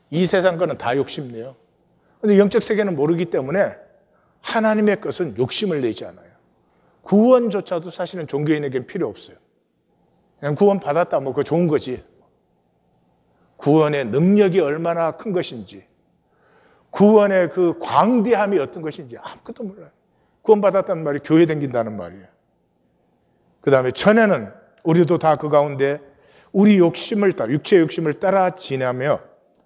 이 세상 거는 다 욕심내요. 그런데 영적 세계는 모르기 때문에 하나님의 것은 욕심을 내지 않아요. 구원조차도 사실은 종교인에게는 필요 없어요. 그냥 구원 받았다 뭐 그거 좋은 거지. 구원의 능력이 얼마나 큰 것인지, 구원의 그 광대함이 어떤 것인지 아무것도 몰라요. 구원받았단 말이 교회 다닌다는 말이에요. 그 다음에 전에는 우리도 다 그 가운데 우리 욕심을 따라, 육체의 욕심을 따라 지나며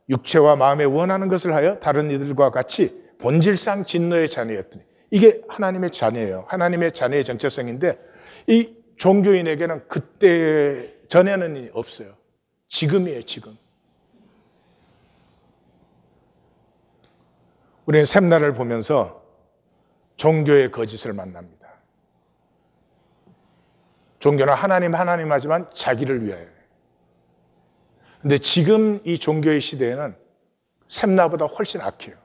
육체와 마음에 원하는 것을 하여 다른 이들과 같이 본질상 진노의 자녀였더니, 이게 하나님의 자녀예요. 하나님의 자녀의 정체성인데 이 종교인에게는 그때 전에는 없어요. 지금이에요, 지금. 우리는 샘날을 보면서 종교의 거짓을 만납니다. 종교는 하나님 하지만 자기를 위하여. 근데 지금 이 종교의 시대에는 샘나보다 훨씬 악해요.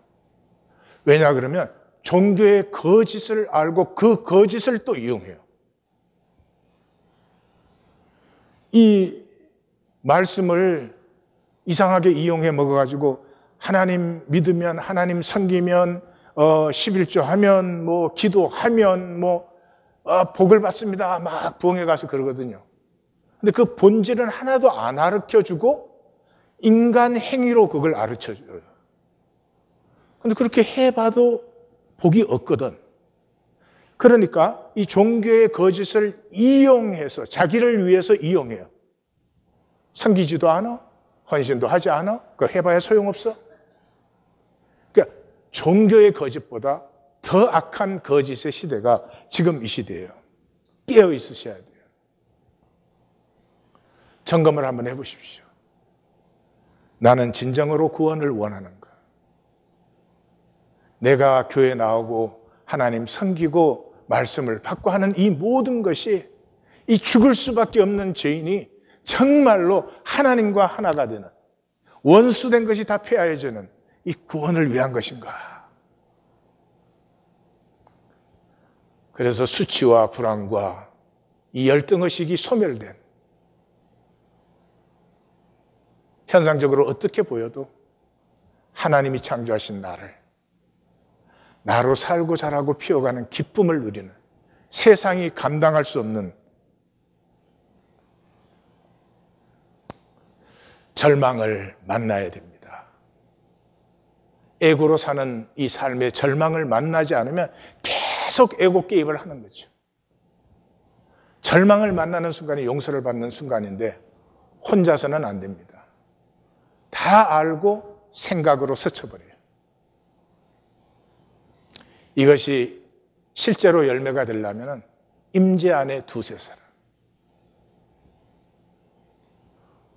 왜냐 그러면 종교의 거짓을 알고 그 거짓을 또 이용해요. 이 말씀을 이상하게 이용해 먹어가지고 하나님 믿으면, 하나님 섬기면, 11조 하면, 뭐 기도하면 복을 받습니다. 막 부흥회 가서 그러거든요. 근데 그 본질은 하나도 안 가르쳐주고 인간 행위로 그걸 가르쳐줘요. 근데 그렇게 해봐도 복이 없거든. 그러니까 이 종교의 거짓을 이용해서 자기를 위해서 이용해요. 섬기지도 않아, 헌신도 하지 않아, 그거 해봐야 소용없어. 그러니까 종교의 거짓보다 더 악한 거짓의 시대가 지금 이 시대예요. 깨어 있으셔야 돼요. 점검을 한번 해보십시오. 나는 진정으로 구원을 원하는가? 내가 교회 나오고 하나님 섬기고 말씀을 받고 하는 이 모든 것이 이 죽을 수밖에 없는 죄인이 정말로 하나님과 하나가 되는, 원수된 것이 다 폐하여지는 이 구원을 위한 것인가? 그래서 수치와 불안과 이 열등의식이 소멸된, 현상적으로 어떻게 보여도 하나님이 창조하신 나로 살고 자라고 피어가는 기쁨을 누리는, 세상이 감당할 수 없는 절망을 만나야 됩니다. 에고로 사는 이 삶의 절망을 만나지 않으면 계속 에고 게임을 하는 거죠. 절망을 만나는 순간이 용서를 받는 순간인데 혼자서는 안 됩니다. 다 알고 생각으로 스쳐버려요. 이것이 실제로 열매가 되려면 임재 안에 두세 사람,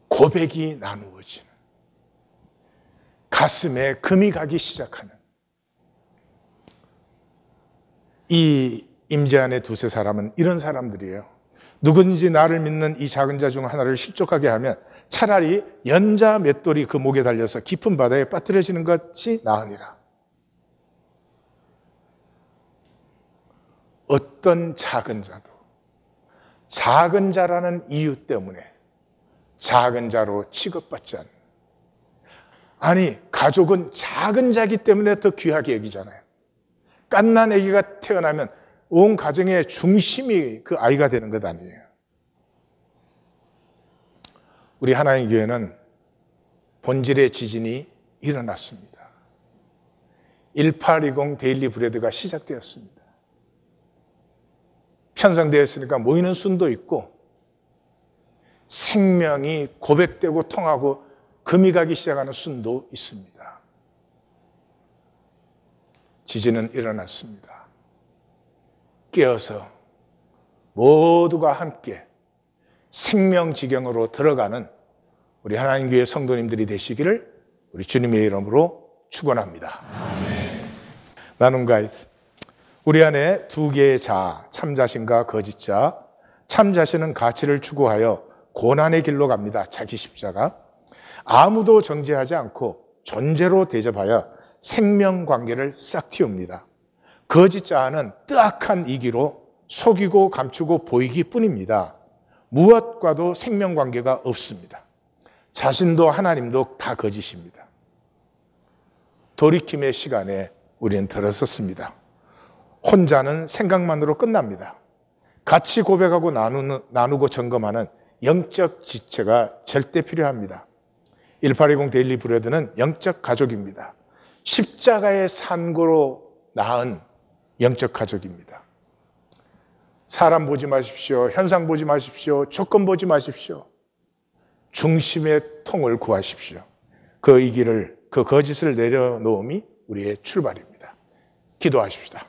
고백이 나누어지는, 가슴에 금이 가기 시작하는 이 임재 안에 두세 사람은 이런 사람들이에요. 누구든지 나를 믿는 이 작은 자 중 하나를 실족하게 하면 차라리 연자 맷돌이 그 목에 달려서 깊은 바다에 빠뜨려지는 것이 나으니라. 어떤 작은 자도 작은 자라는 이유 때문에 작은 자로 취급받지 않는, 아니 가족은 작은 자기 때문에 더 귀하게 여기잖아요. 갓난 아기가 태어나면 온 가정의 중심이 그 아이가 되는 것 아니에요. 우리 하나님 교회는 본질의 지진이 일어났습니다. 1820 데일리 브레드가 시작되었습니다. 편성되었으니까 모이는 순도 있고 생명이 고백되고 통하고 금이 가기 시작하는 순도 있습니다. 지진은 일어났습니다. 깨어서 모두가 함께 생명지경으로 들어가는 우리 하나님 교회 성도님들이 되시기를 우리 주님의 이름으로 축원합니다. 나눔 우리 안에 두 개의 자, 참자신과 거짓자. 참자신은 가치를 추구하여 고난의 길로 갑니다. 자기 십자가. 아무도 정죄하지 않고 존재로 대접하여 생명관계를 싹 틔웁니다. 거짓자는 뜨악한 이기로 속이고 감추고 보이기 뿐입니다. 무엇과도 생명관계가 없습니다. 자신도 하나님도 다 거짓입니다. 돌이킴의 시간에 우리는 들어섰습니다. 혼자는 생각만으로 끝납니다. 같이 고백하고 나누고 점검하는 영적 지체가 절대 필요합니다. 1820 데일리 브레드는 영적 가족입니다. 십자가의 산고로 낳은 영적 가족입니다. 사람 보지 마십시오. 현상 보지 마십시오. 조건 보지 마십시오. 중심의 통을 구하십시오. 그 거짓을 내려놓음이 우리의 출발입니다. 기도하십시다.